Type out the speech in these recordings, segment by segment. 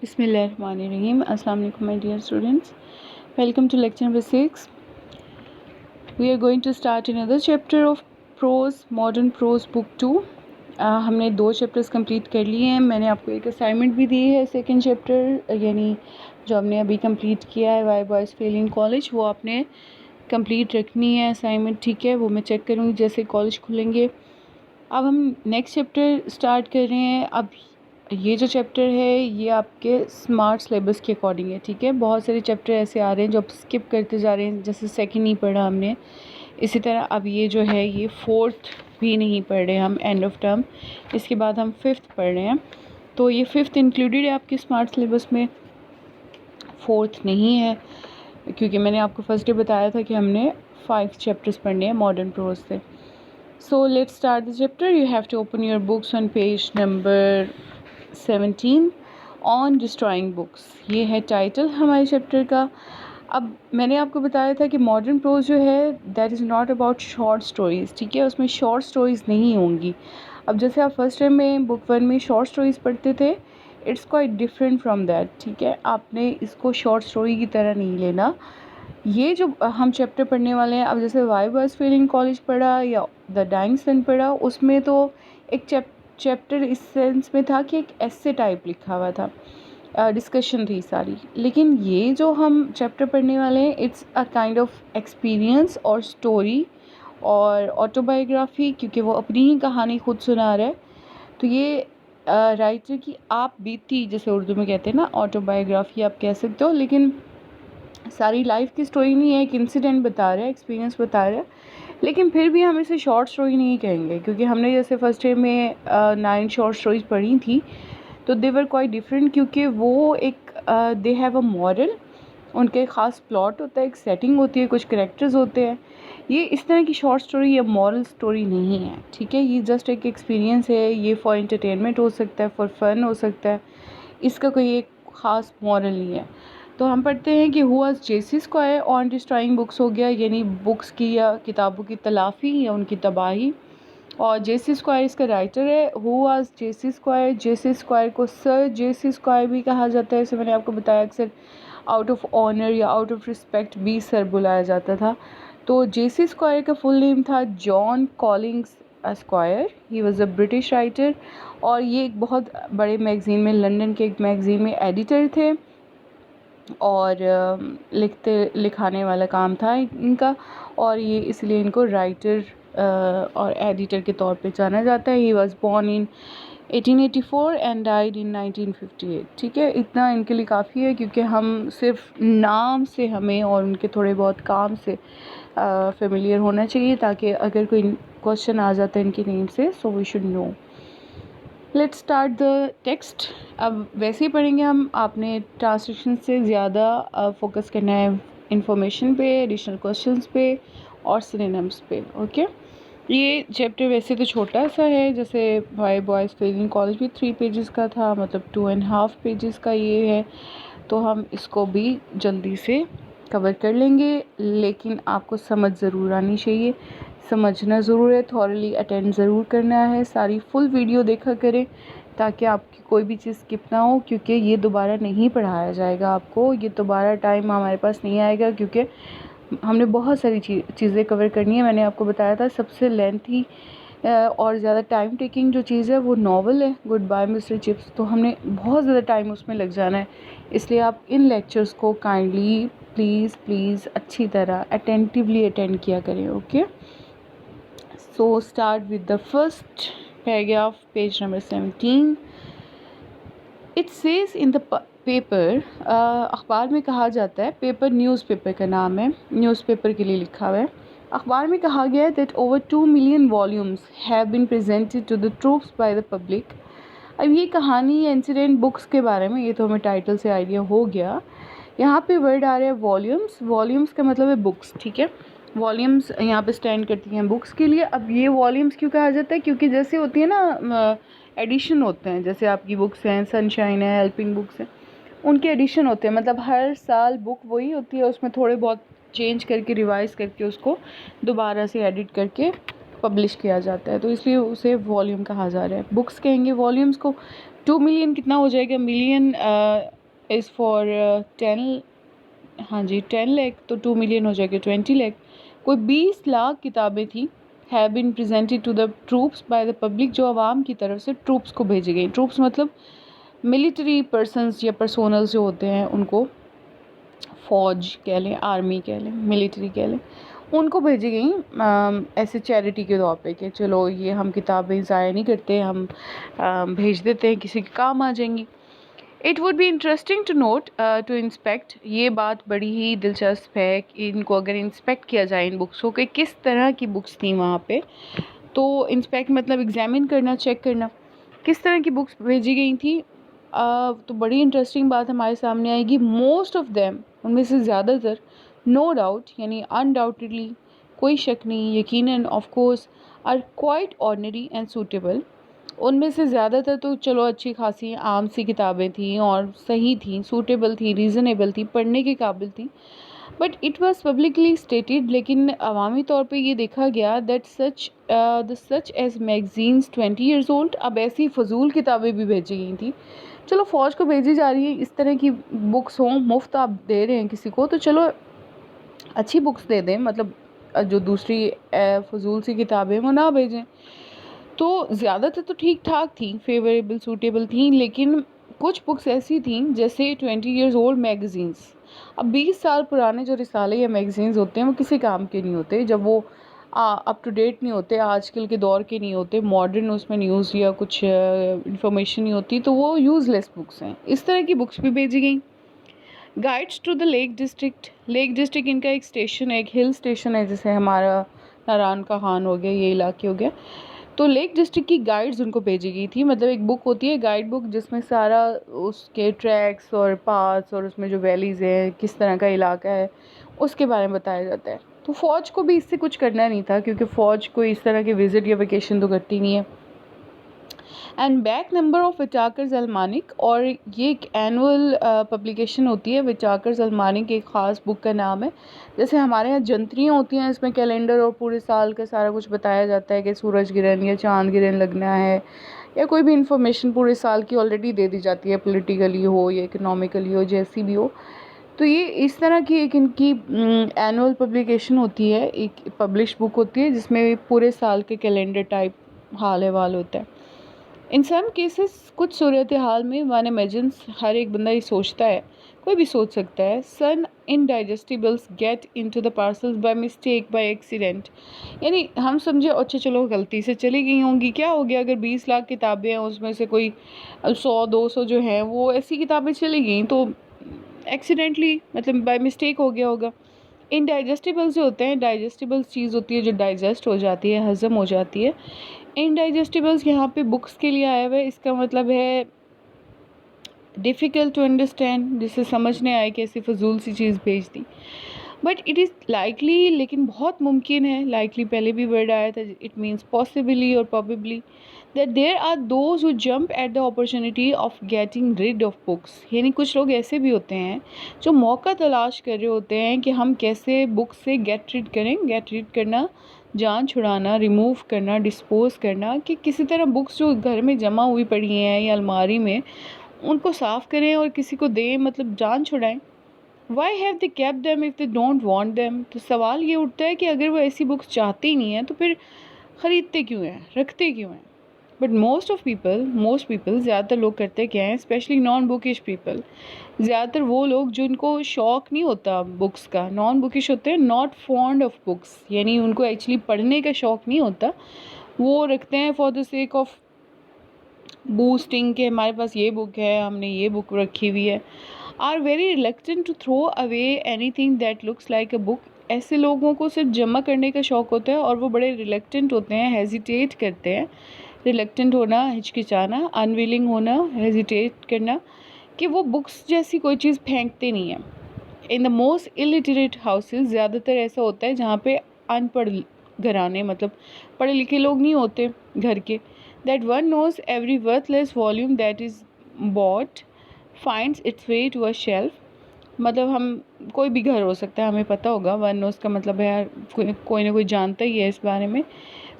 Bismillahirrahmanirrahim. Assalamu alaikum my dear students. Welcome to lecture number 6. We are going to start another chapter of prose, modern prose book 2. हमने 2 chapters complete कर लिए हैं. मैंने आपको एक assignment भी दी है सेकंड चैप्टर यानी जो हमने अभी कंप्लीट किया है why boys fail in college, वो आपने कंप्लीट रखनी है असाइनमेंट. ठीक है, वो मैं चेक करूँगी जैसे कॉलेज खुलेंगे. अब हम नेक्स्ट चैप्टर स्टार्ट कर रहे हैं. अब ये जो चैप्टर है ये आपके स्मार्ट सिलेबस के अकॉर्डिंग है. ठीक है, बहुत सारे चैप्टर ऐसे आ रहे हैं जो आप स्किप करते जा रहे हैं, जैसे सेकंड नहीं पढ़ा हमने. इसी तरह अब ये जो है ये फोर्थ भी नहीं पढ़ रहे हम एंड ऑफ टर्म. इसके बाद हम फिफ्थ पढ़ रहे हैं. तो ये फिफ्थ इंक्लूडेड है आपके स्मार्ट सिलेबस में, फोर्थ नहीं है, क्योंकि मैंने आपको फर्स्ट डे बताया था कि हमने 5 चैप्टर्स पढ़ने हैं मॉडर्न प्रोज से. So let's start the chapter. You have to open your books on page number 17 on destroying books. ये है टाइटल हमारे चैप्टर का. अब मैंने आपको बताया था कि मॉडर्न प्रोज जो है that is not about short stories. ठीक है, उसमें शॉर्ट स्टोरीज़ नहीं होंगी. अब जैसे आप फर्स्ट टाइम में बुक 1 में शॉर्ट स्टोरीज़ पढ़ते थे, it's quite different from that. ठीक है, आपने इसको शॉर्ट स्टोरी की तरह नहीं लेना. ये जो हम चैप्टर पढ़ने वाले हैं, अब जैसे why boys fail in college पढ़ा या द डाइंग सन पढ़ा, उसमें तो एक चैप्टर इस सेंस में था कि एक ऐसे टाइप लिखा हुआ था, डिस्कशन थी सारी. लेकिन ये जो हम चैप्टर पढ़ने वाले हैं it's a kind of experience और स्टोरी और ऑटोबायोग्राफी, क्योंकि वो अपनी ही कहानी खुद सुना रहा है. तो ये राइटर की आप बीती, जैसे उर्दू में कहते हैं ना, ऑटोबायोग्राफी आप कह सकते हो. लेकिन सारी लाइफ की स्टोरी नहीं है, एक इंसिडेंट बता रहा है, एक्सपीरियंस बता रहा है. लेकिन फिर भी हम इसे शॉर्ट स्टोरी नहीं कहेंगे, क्योंकि हमने जैसे फर्स्ट ईयर में 9 शॉर्ट स्टोरीज पढ़ी थी, तो दे वर क्वाइट डिफरेंट, क्योंकि वो एक दे हैव अ मॉरल, उनके ख़ास प्लॉट होता है, एक सेटिंग होती है, कुछ करेक्टर्स होते हैं. ये इस तरह की शॉर्ट स्टोरी या मॉरल स्टोरी नहीं है. ठीक है, ये जस्ट एक एक्सपीरियंस है. ये फॉर एंटरटेनमेंट हो सकता है, फॉर फन हो सकता है, इसका कोई एक ख़ास मॉरल नहीं है. तो हम पढ़ते हैं कि who was J C. Square on destroying books, हो गया यानी बुक्स की या किताबों की तलाफ़ी या उनकी तबाही. और जे.सी. स्क्वायर इसका राइटर है. Who was J C. Squire, J C. Squire को सर जे.सी. स्क्वायर भी कहा जाता है. जैसे मैंने आपको बताया, अक्सर आउट ऑफ ऑनर या आउट ऑफ रिस्पेक्ट भी सर बुलाया जाता था. तो जे.सी. स्क्वायर का फुल नेम था John Collings Squire. He was a British writer और ये एक बहुत बड़े मैगज़ीन में, लंदन के एक मैगज़ीन में एडिटर थे और लिखाने वाला काम था इनका, और ये इसलिए इनको राइटर और एडिटर के तौर पे जाना जाता है. He was born in 1884 and died in 1958. ठीक है, इतना इनके लिए काफ़ी है, क्योंकि हम सिर्फ नाम से हमें और उनके थोड़े बहुत काम से फेमिलियर होना चाहिए, ताकि अगर कोई क्वेश्चन आ जाता है इनके नेम से, so we should know. Let's start the text. अब वैसे ही पढ़ेंगे हम. आपने ट्रांसलेशन से ज़्यादा फोकस करना है इंफॉर्मेशन पे, एडिशनल क्वेश्चंस पे और सिनोनिम्स पे. ओके, ये चैप्टर वैसे तो छोटा सा है, जैसे why boys fail in college भी 3 पेजेस का था, मतलब 2.5 पेजेस का ये है. तो हम इसको भी जल्दी से कवर कर लेंगे, लेकिन आपको समझ ज़रूर आनी चाहिए, समझना ज़रूर है, थॉरली अटेंड ज़रूर करना है, सारी फुल वीडियो देखा करें ताकि आपकी कोई भी चीज़ स्किप ना हो, क्योंकि ये दोबारा नहीं पढ़ाया जाएगा आपको. ये दोबारा टाइम हमारे पास नहीं आएगा, क्योंकि हमने बहुत सारी चीज़ें कवर करनी है. मैंने आपको बताया था सबसे लेंथी और ज़्यादा टाइम टेकिंग जो चीज़ है वो नॉवल है गुड बाय मिस्टर चिप्स. तो हमने बहुत ज़्यादा टाइम उसमें लग जाना है, इसलिए आप इन लेक्चर्स को काइंडली प्लीज़ अच्छी तरह अटेंटिवली अटेंड किया करें. Okay, so start with the first paragraph, page number 17. It says in the paper, अखबार में कहा जाता है, पेपर न्यूज़पेपर का नाम है, न्यूज़पेपर के लिए लिखा हुआ है. अखबार में कहा गया है that over 2 million volumes have been presented to the troops by the public. अब ये कहानी या इंसिडेंट बुक्स के बारे में, ये तो हमें टाइटल से आइडिया हो गया. यहाँ पे वर्ड आ रहा है वॉल्यूम्स. वॉल्यूम्स का मतलब है बुक्स. ठीक है, वॉल्यूम्स यहाँ पे स्टैंड करती हैं बुक्स के लिए. अब ये वॉल्यूम्स क्यों कहा जाता है, क्योंकि जैसे होती है ना एडिशन होते हैं, जैसे आपकी बुक्स हैं, सनशाइन है, हेल्पिंग बुक्स हैं, उनके एडिशन होते हैं. मतलब हर साल बुक वही होती है, उसमें थोड़े बहुत चेंज करके, रिवाइज़ करके, उसको दोबारा से एडिट करके पब्लिश किया जाता है, तो इसलिए उसे वॉल्यूम कहा जा रहा है। बुक्स कहेंगे वॉल्यूम्स को। 2 मिलियन कितना हो जाएगा? मिलियन इज़ फॉर 10, हाँ जी 10 लाख, तो 2 मिलियन हो जाएगा 20 लाख। कोई 20 लाख किताबें थी have been presented to the troops by the public, जो आवाम की तरफ से ट्रूप्स को भेजी गई। ट्रूप्स मतलब मिलिट्री पर्सनस या पर्सोनल्स जो होते हैं, उनको फ़ौज कह लें, आर्मी कह लें, मिलिट्री कह लें, उनको भेजी गई ऐसे चैरिटी के तौर पे कि चलो ये हम किताबें ज़ाया नहीं करते, हम भेज देते हैं, किसी के काम आ जाएंगी। It would be interesting to note to inspect, ये बात बड़ी ही दिलचस्प है कि इनको अगर इंस्पेक्ट किया जाए इन बुक्स को कि किस तरह की बुक्स थी वहाँ पे। तो इंस्पेक्ट मतलब एग्जामिन करना, चेक करना, किस तरह की बुक्स भेजी गई थी। तो बड़ी इंटरेस्टिंग बात हमारे सामने आएगी। मोस्ट ऑफ देम, उनमें से ज़्यादातर, नो डाउट यानी अनडाउटेडली, कोई शक नहीं, यकीनन, of course, are quite ordinary and suitable. उनमें से ज़्यादातर तो चलो अच्छी खासी आम सी किताबें थी और सही थी, सूटेबल थी, रीज़नेबल थी, पढ़ने के काबिल थी। But it was publicly stated, लेकिन अवामी तौर पे ये देखा गया that such as magazines 20 years old, अब ऐसी फजूल किताबें भी भेजी गई थी। चलो फ़ौज को भेजी जा रही है, इस तरह की बुक्स हों, मुफ्त आप दे रहे हैं किसी को, तो चलो अच्छी बुक्स दे दें, मतलब जो दूसरी फजूल सी किताबें वो ना भेजें। तो ज़्यादातर तो ठीक ठाक थी, फेवरेबल, सूटेबल थी, लेकिन कुछ बुक्स ऐसी थी जैसे 20 ईयर्स ओल्ड मैगज़ीन्स। अब 20 साल पुराने जो रिसाले या मैगज़ीन्स होते हैं वो किसी काम के नहीं होते, जब वो अप टू डेट नहीं होते, आजकल के दौर के नहीं होते, मॉडर्न उसमें न्यूज़ या कुछ इन्फॉर्मेशन नहीं होती, तो वो यूज़लेस बुक्स हैं। इस तरह की बुक्स भी भेजी गई। Guides to the Lake District, Lake District इनका एक स्टेशन है, एक हिल स्टेशन है, जैसे हमारा नारायण का खान हो गया, ये इलाके हो गया। तो लेक डिस्ट्रिक्ट की गाइड्स उनको भेजी गई थी, मतलब एक बुक होती है गाइड बुक, जिसमें सारा उसके ट्रैक्स और पाथ्स और उसमें जो वैलीज़ हैं, किस तरह का इलाका है, उसके बारे में बताया जाता है। तो फ़ौज को भी इससे कुछ करना नहीं था, क्योंकि फ़ौज कोई इस तरह के विज़िट या वेकेशन तो करती नहीं है। एंड बैक नंबर ऑफ विटाकर्स अलमानिक, और ये एक एनुअल पब्लिकेशन होती है। विटाकर्स अलमानिक एक ख़ास बुक का नाम है। जैसे हमारे यहाँ जंत्रियाँ होती हैं, इसमें कैलेंडर और पूरे साल का सारा कुछ बताया जाता है कि सूरज ग्रहण या चांद ग्रहण लगना है, या कोई भी इंफॉर्मेशन पूरे साल की ऑलरेडी दे दी जाती है, पॉलिटिकली हो या इकोनॉमिकली हो, जैसी भी हो। तो ये इस तरह की एक इनकी एनुअल पब्लिकेशन होती है, एक पब्लिश बुक होती है, जिसमें पूरे साल के कैलेंडर टाइप हाल अहवाल होता है। इन सम केसेस, कुछ सूरत हाल में वन इमेजिन्स, हर एक बंदा ये सोचता है, कोई भी सोच सकता है, some indigestibles get into the parcels by mistake, by accident, यानी हम समझे अच्छा चलो गलती से चली गई होंगी, क्या हो गया अगर 20 लाख किताबें हैं, उसमें से कोई 100-200 जो हैं वो ऐसी किताबें चली गई, तो एक्सीडेंटली मतलब बाय मिस्टेक हो गया होगा। इनडाइजेस्टिबल्स जो होते हैं, डाइजेस्टिबल्स चीज़ होती है जो डाइजेस्ट हो जाती है, हज़म हो जाती है। इनडाइजेस्टिबल्स यहाँ पे बुक्स के लिए आया हुआ है, इसका मतलब है डिफ़िकल्ट टू अंडरस्टैंड, जिसे समझने आए कि ऐसी फजूल सी चीज़ भेज दी। बट इट इज़ लाइकली, लेकिन बहुत मुमकिन है, लाइकली पहले भी वर्ड आया था, इट मीन्स पॉसिबली और probably, that there are those who jump at the opportunity of getting rid of books, यानी कुछ लोग ऐसे भी होते हैं जो मौका तलाश कर रहे होते हैं कि हम कैसे बुक से गेट रिड करें। गेट रिड करना, जान छुड़ाना, रिमूव करना, डिस्पोज करना, कि किसी तरह बुक्स जो घर में जमा हुई पड़ी हैं या अलमारी में, उनको साफ़ करें और किसी को दें, मतलब जान छुड़ाएं। Why have they kept them if they don't want them, तो सवाल ये उठता है कि अगर वो ऐसी बुक्स चाहते ही नहीं हैं तो फिर ख़रीदते क्यों हैं, रखते क्यों हैं। बट मोस्ट पीपल, ज़्यादातर लोग करते क्या हैं, स्पेशली नॉन बुकिश पीपल, ज़्यादातर वो लोग जिनको शौक़ नहीं होता बुक्स का, नॉन बुकिश होते हैं, नॉट फॉन्ड ऑफ बुक्स, यानी उनको एक्चुअली पढ़ने का शौक़ नहीं होता, वो रखते हैं for the sake of boosting के हमारे पास ये बुक है, हमने ये बुक रखी हुई है, are very reluctant to throw away anything that looks like a book. ऐसे लोगों को सिर्फ जमा करने का शौक़ होता है और वो बड़े रिलेक्टेंट होते हैं, हेजिटेट करते हैं। रिलेक्टेंट होना, हिचकिचाना, अनविलिंग होना, हेजिटेट करना, कि वो बुक्स जैसी कोई चीज़ फेंकते नहीं हैं। In the most illiterate houses, ज़्यादातर ऐसा होता है जहाँ पे अनपढ़ घराने, मतलब पढ़े लिखे लोग नहीं होते घर के, that one knows every worthless volume that is bought finds its way to a shelf, मतलब हम कोई भी घर हो सकता है, हमें पता होगा, वन नोज़ का मतलब है यार कोई ना कोई जानता ही है इस बारे में,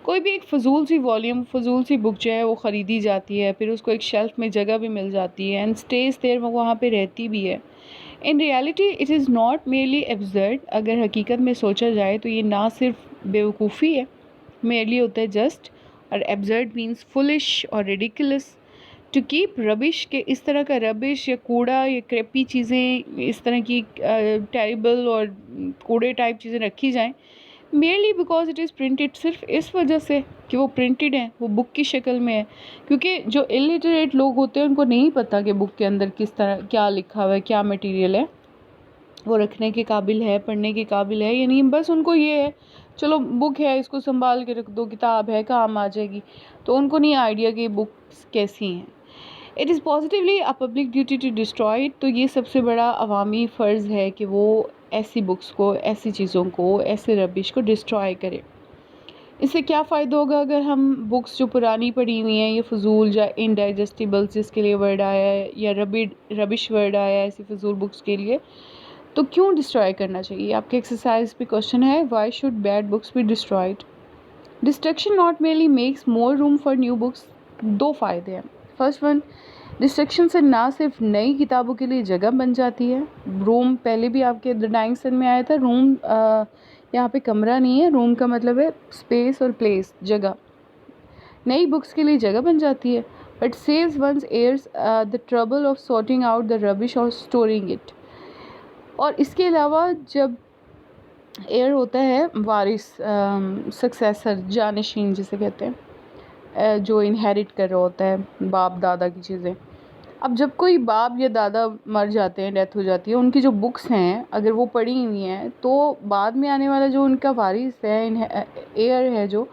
कोई भी एक फ़जूल सी वॉल्यूम, फ़जूल सी बुक जो है वो ख़रीदी जाती है, फिर उसको एक शेल्फ़ में जगह भी मिल जाती है एंड स्टेज देयर, वो वहाँ पे रहती भी है। In reality it is not merely absurd, अगर हकीकत में सोचा जाए तो ये ना सिर्फ बेवकूफ़ी है, मेरली होता है जस्ट, और एब्सर्ड मीन्स फुलिश और रिडिकुलस। टू कीप रबिश, के इस तरह का रबिश या कूड़ा या क्रेपी चीज़ें, इस तरह की टेरिबल और कूड़े टाइप चीज़ें रखी जाएं merely because it is printed, सिर्फ इस वजह से कि वो प्रिंटेड है, वो बुक की शक्ल में है। क्योंकि जो इलिटरेट लोग होते हैं उनको नहीं पता कि बुक के अंदर किस तरह क्या लिखा हुआ है, क्या मटेरियल है, वो रखने के काबिल है, पढ़ने के काबिल है या नहीं। बस उनको ये है चलो बुक है, इसको संभाल के रख दो, किताब है काम आ जाएगी, तो उनको नहीं आइडिया कि बुक्स कैसी हैं। It is positively a public duty to destroy it, तो ये सबसे बड़ा अवामी फ़र्ज़ है कि वो ऐसी बुक्स को, ऐसी चीज़ों को, ऐसे रबिश को डिस्ट्रॉय करे। इससे क्या फ़ायदा होगा अगर हम बुक्स जो पुरानी पढ़ी हुई हैं, ये फ़जूल या इनडाइजेस्टिबल्स जिसके लिए वर्ड आया है, या रबिश वर्ड आया है ऐसी फ़जूल बुक्स के लिए, तो क्यों डिस्ट्रॉय करना चाहिए? आपके एक्सरसाइज पे क्वेश्चन है, why should bad books be destroyed? Destruction not merely makes more room for new books. दो फ़ायदे हैं। फर्स्ट वन, डिस्ट्रक्शन से ना सिर्फ नई किताबों के लिए जगह बन जाती है, रूम पहले भी आपके द डाइंग सन में आया था, रूम यहाँ पे कमरा नहीं है, रूम का मतलब है स्पेस और प्लेस, जगह। नई बुक्स के लिए जगह बन जाती है, but saves one's heirs the trouble of sorting out the rubbish और स्टोरिंग इट। और इसके अलावा जब एयर होता है वारिस, सक्सेसर, जानशीन जिसे कहते हैं, जो इनहेरिट कर रहा होता है बाप दादा की चीज़ें। अब जब कोई बाप या दादा मर जाते हैं, डेथ हो जाती है, उनकी जो बुक्स हैं अगर वो पढ़ी हुई हैं, तो बाद में आने वाला जो उनका वारिस है, एयर है जो,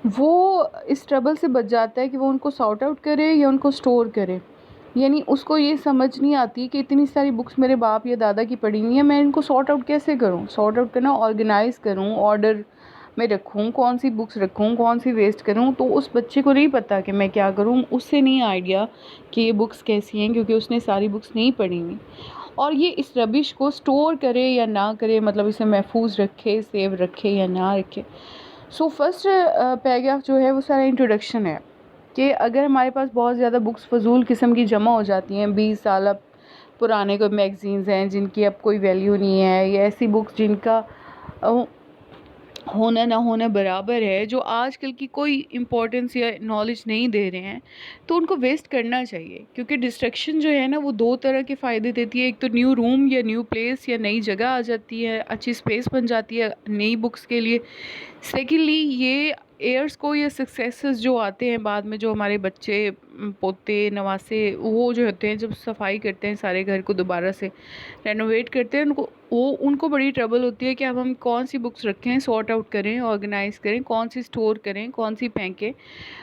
वो इस ट्रबल से बच जाता है कि वो उनको सॉर्ट आउट करे या उनको स्टोर करे। यानी उसको ये समझ नहीं आती कि इतनी सारी बुक्स मेरे बाप या दादा की पढ़ी हुई हैं, मैं इनको सॉर्ट आउट कैसे करूँ, सॉर्ट आउट करना, ऑर्गेनाइज़ करूँ, ऑर्डर में रखूँ, कौन सी बुक्स रखूँ, कौन सी वेस्ट करूँ। तो उस बच्चे को नहीं पता कि मैं क्या करूँ, उससे नहीं आइडिया कि ये बुक्स कैसी हैं, क्योंकि उसने सारी बुक्स नहीं पढ़ी हुई। और ये इस रबिश को स्टोर करे या ना करे, मतलब इसे महफूज रखे, सेव रखे या ना रखे। सो फर्स्ट पैराग्राफ जो है वो सारा इंट्रोडक्शन है कि अगर हमारे पास बहुत ज़्यादा बुक्स फ़जूल किस्म की जमा हो जाती हैं, 20 साल पुराने कोई मैगज़ीन्स हैं जिनकी अब कोई वैल्यू नहीं है, या ऐसी बुक्स जिनका होना ना होना बराबर है, जो आजकल की कोई इम्पोर्टेंस या नॉलेज नहीं दे रहे हैं, तो उनको वेस्ट करना चाहिए। क्योंकि डिस्ट्रक्शन जो है ना वो दो तरह के फ़ायदे देती है। एक तो न्यू रूम या न्यू प्लेस या नई जगह आ जाती है, अच्छी स्पेस बन जाती है नई बुक्स के लिए। सेकेंडली ये एयर्स को या सक्सेसर्स जो आते हैं बाद में, जो हमारे बच्चे, पोते, नवासे, वो जो होते हैं जब सफाई करते हैं सारे घर को दोबारा से रेनोवेट करते हैं, उनको बड़ी ट्रबल होती है कि अब हम कौन सी बुक्स रखें, सॉर्ट आउट करें, ऑर्गेनाइज़ करें, कौन सी स्टोर करें, कौन सी फेंकें।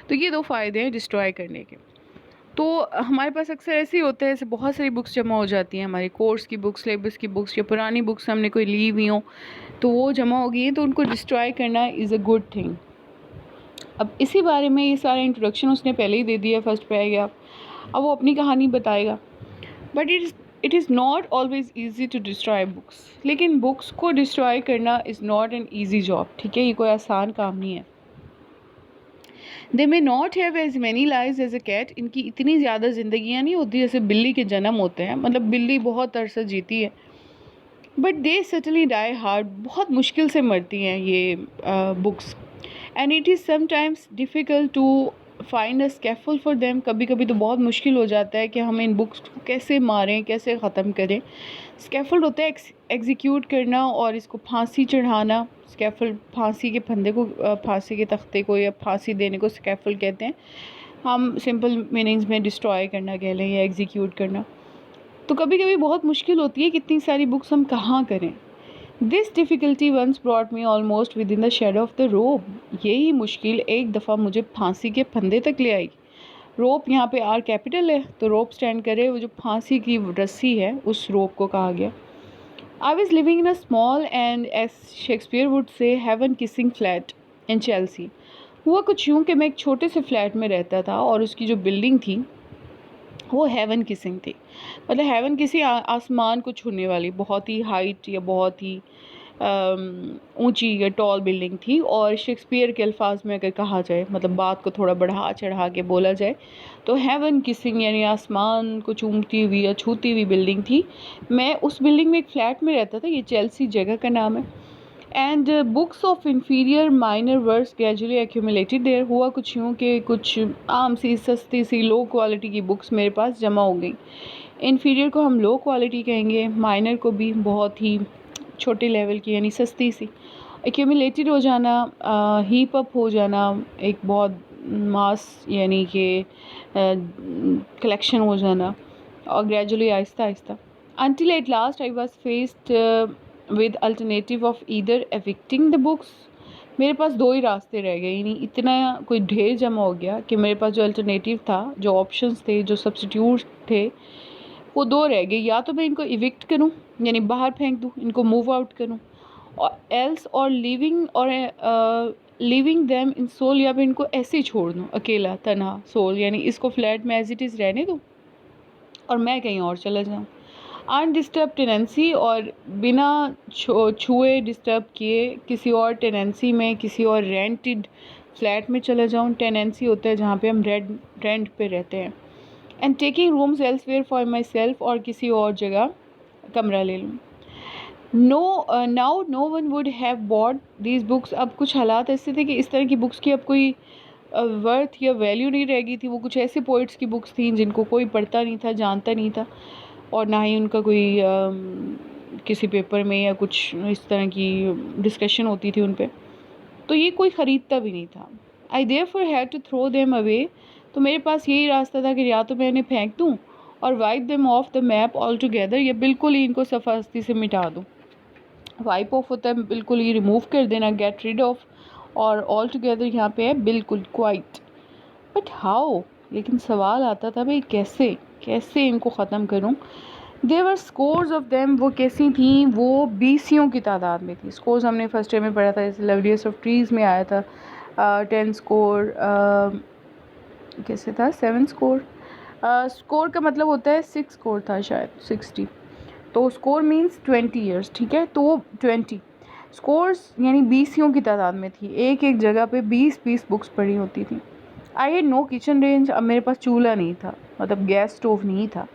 तो ये दो फ़ायदे हैं डिस्ट्रॉय करने के। तो हमारे पास अक्सर ऐसे ही होता है, ऐसे बहुत सारी बुक्स जमा हो जाती हैं, हमारी कोर्स की बुक्स, सिलेबस की बुक्स, या पुरानी बुक्स हमने कोई ली हुई हों, तो वो जमा हो गई हैं, तो उनको डिस्ट्रॉय करना इज़ अ गुड थिंग। अब इसी बारे में ये सारा इंट्रोडक्शन उसने पहले ही दे दिया फर्स्ट पैराग्राफ। अब वो अपनी कहानी बताएगा। But it is not always easy to destroy books. लेकिन बुक्स को डिस्ट्रॉय करना is not an easy job, ठीक है, ये कोई आसान काम नहीं है। They may not have as many lives as a cat, इनकी इतनी ज़्यादा ज़िंदगियाँ नहीं होती जैसे बिल्ली के जन्म होते हैं, मतलब बिल्ली बहुत अरसा जीती है। But they suddenly die hard, बहुत मुश्किल से मरती हैं ये books. And it is sometimes difficult to find a scaffold for them, कभी कभी तो बहुत मुश्किल हो जाता है कि हम इन बुक्स को कैसे मारें, कैसे ख़त्म करें। स्कैफोल्ड होता है एग्जीक्यूट करना और इसको फांसी चढ़ाना। स्कैफोल्ड फांसी के फंदे को, फांसी के तख्ते को या फांसी देने को स्कैफोल्ड कहते हैं। हम सिंपल मीनिंग्स में डिस्ट्रॉय करना कह लें या एग्जीक्यूट करना। तो कभी कभी बहुत मुश्किल होती है कि इतनी सारी बुक्स हम कहाँ करें। This difficulty once brought me almost within the shadow of the rope, यही मुश्किल एक दफ़ा मुझे फांसी के फंदे तक ले आई। रोप यहाँ पे आर कैपिटल है, तो रोप स्टैंड करे, वो जो फांसी की रस्सी है उस रोप को कहा गया। I was living in a small end, as Shakespeare would say, heaven kissing flat in Chelsea. हुआ कुछ यूँ कि मैं एक छोटे से फ्लैट में रहता था और उसकी जो बिल्डिंग थी वो हेवन किसिंग थी। मतलब हेवन किसी आसमान को छूने वाली, बहुत ही हाइट या बहुत ही ऊंची या टॉल बिल्डिंग थी, और शेक्सपियर के अल्फाज में अगर कहा जाए, मतलब बात को थोड़ा बढ़ा चढ़ा के बोला जाए, तो हेवन किसिंग यानी आसमान को चूमती हुई या छूती हुई बिल्डिंग थी। मैं उस बिल्डिंग में एक फ़्लैट में रहता था, ये चेल्सी जगह का नाम है। And books of inferior minor works gradually accumulated there. हुआ कुछ यूँ कि कुछ आम सी सस्ती सी लो क्वालिटी की बुक्स मेरे पास जमा हो गई। इन्फीरियर को हम लो क्वालिटी कहेंगे, माइनर को भी बहुत ही छोटे लेवल की यानी सस्ती सी। एक्यूमुलेटेड हो जाना, हीप अप हो जाना, एक बहुत मास यानी कि कलेक्शन हो जाना, और gradually Aahista Aahista until at last I was faced with alternative of either evicting the books। मेरे पास दो ही रास्ते रह गए, यानी इतना कोई ढेर जमा हो गया कि मेरे पास जो अल्टरनेटिव था, जो ऑप्शंस थे, जो सब्स्टिट्यूट थे, वो दो रह गए। या तो मैं इनको इविक्ट करूं यानी बाहर फेंक दूं, इनको मूव आउट करूं, और एल्स और लिविंग देम इन सोल, या फिर इनको ऐसे ही छोड़ दूं अकेला तन्हा सोल, यानी इसको फ्लैट में एज इट इज़ रहने दूं और मैं कहीं और चला जाऊं। अनडिस्टर्ब टेनेंसी, और बिना छुए डिस्टर्ब किए किसी और टेनेंसी में, किसी और रेंटेड फ्लैट में चला जाऊं। टेनेंसी होता है जहाँ पे हम रेंट पे रहते हैं। And taking rooms elsewhere for myself, और किसी और जगह कमरा ले लूँ। Now no one would have bought these books. अब कुछ हालात ऐसे थे कि इस तरह की बुक्स की अब कोई वर्थ या वैल्यू नहीं रह गई थी। वो कुछ ऐसे पोइट्स की बुक्स थी जिनको कोई पढ़ता नहीं था, जानता नहीं था, और ना ही उनका कोई किसी पेपर में या कुछ इस तरह की डिस्कशन होती थी उन पे, तो ये कोई ख़रीदता भी नहीं था। I therefore had to throw them away. तो मेरे पास यही रास्ता था कि या तो मैं इन्हें फेंक दूँ और wipe them of the map all together, या बिल्कुल ही इनको सफ़ास्ती से मिटा दूँ। वाइप ऑफ होता है बिल्कुल ही रिमूव कर देना, गेट रिड ऑफ, और ऑल टुगेदर यहाँ पे है बिल्कुल, क्वाइट। बट हाउ, लेकिन सवाल आता था भाई कैसे कैसे इनको ख़त्म करूँ। देवर स्कोर्स ऑफ देम, वो कैसी थी, वो बीसियों की तादाद में थी। स्कोर्स हमने फर्स्ट ईयर में पढ़ा था, जैसे लवलियस्ट ऑफ ट्रीज़ में आया था 10 स्कोर, कैसे था 7 स्कोर। स्कोर का मतलब होता है 6 स्कोर था शायद 60, तो स्कोर मीन्स 20 ईयर्स, ठीक है। तो 20 स्कोर्स यानी बीसियों की तादाद में थी, एक एक जगह पे 20-20 बुक्स पढ़ी होती थी। I had no kitchen range, अब मेरे पास चूल्हा नहीं था, मतलब गैस स्टोव नहीं था।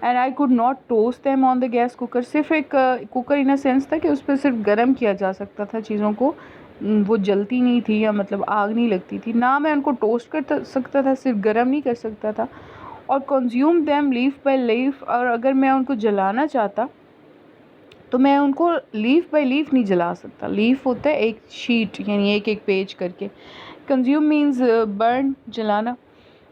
And I could not toast them on the gas cooker. सिर्फ एक कुकर इन अ सेंस था कि उस पर सिर्फ गर्म किया जा सकता था चीज़ों को, वो जलती नहीं थी, या मतलब आग नहीं लगती थी। ना मैं उनको टोस्ट कर सकता था, सिर्फ गर्म नहीं कर सकता था। और consume them leaf by leaf, और अगर मैं उनको जलाना चाहता तो मैं उनको लीफ बाय लीफ नहीं जला सकता। लीफ होता है एक शीट, यानी एक एक पेज करके। कंज्यूम मीन्स बर्न, जलाना।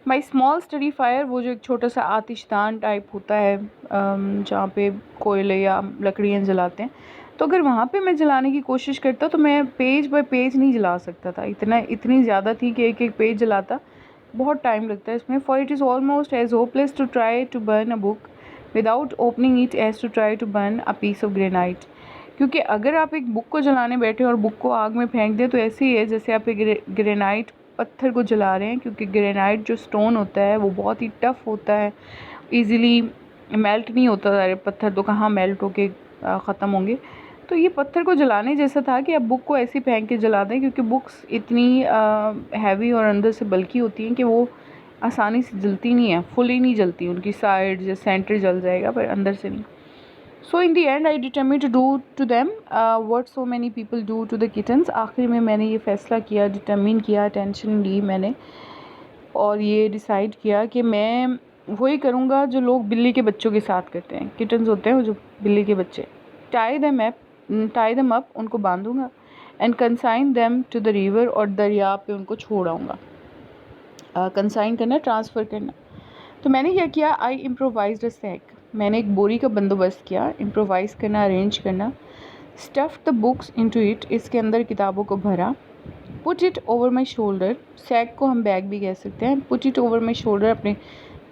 माई स्मॉल स्टडी फायर, वो जो एक छोटा सा आतिशदान टाइप होता है जहाँ पे कोयले या लकड़ियाँ जलाते हैं, तो अगर वहाँ पे मैं जलाने की कोशिश करता तो मैं पेज बाय पेज नहीं जला सकता था। इतनी ज़्यादा थी कि एक एक पेज जलाता बहुत टाइम लगता है इसमें। For it is almost as hopeless to try to burn a book without opening it as to try to burn a piece of granite. क्योंकि अगर आप एक बुक को जलाने बैठे और बुक को आग में फेंक दें तो ऐसे ही है जैसे आप एक ग्रेनाइट पत्थर को जला रहे हैं, क्योंकि ग्रेनाइट जो स्टोन होता है वो बहुत ही टफ़ होता है, इजीली मेल्ट नहीं होता। सारे पत्थर तो कहाँ मेल्ट होके ख़त्म होंगे। तो ये पत्थर को जलाने जैसा था कि आप बुक को ऐसे फेंक के जला दें, क्योंकि बुक्स इतनी हैवी और अंदर से बल्की होती हैं कि वो आसानी से जलती नहीं है, फुली नहीं जलती, उनकी साइड या सेंटर जल जाएगा पर अंदर से नहीं। So in the end I determine to do to them what so many people do to the kittens. आखिर में मैंने ये फ़ैसला किया, डिटर्मिन किया, टेंशन ली मैंने, और ये डिसाइड किया कि मैं वही करूँगा जो लोग बिल्ली के बच्चों के साथ करते हैं। किटन्स होते हैं वो जो बिल्ली के बच्चे। टाई देम अप, उनको बांधूँगा, and consign them to the river, और दरिया पे उनको छोड़ आऊँगा। कंसाइन करना, ट्रांसफ़र करना। तो मैंने क्या किया, आई इम्प्रोवाइज्ड अ सैक, मैंने एक बोरी का बंदोबस्त किया। इम्प्रोवाइज़ करना, अरेंज करना। Stuff the books into it, इसके अंदर किताबों को भरा। Put it over my shoulder, sack को हम बैग भी कह सकते हैं। Put it over my shoulder, अपने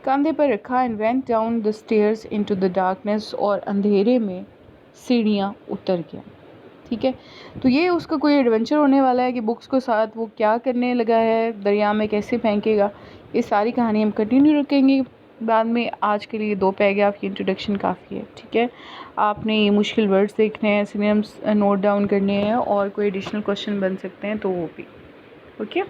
कंधे पर रखा। And went down the stairs into the darkness, और अंधेरे में सीढ़ियाँ उतर गया। ठीक है, तो ये उसका कोई एडवेंचर होने वाला है कि बुक्स को साथ वो क्या करने लगा है, दरिया में कैसे फेंकेगा। ये सारी कहानी हम कंटिन्यू रखेंगे बाद में आज के लिए 2 पैराग्राफ की इंट्रोडक्शन काफ़ी है, ठीक है। आपने ये मुश्किल वर्ड्स देखने हैं, सिनोनिम्स नोट डाउन करने हैं और कोई एडिशनल क्वेश्चन बन सकते हैं तो वो भी, ओके।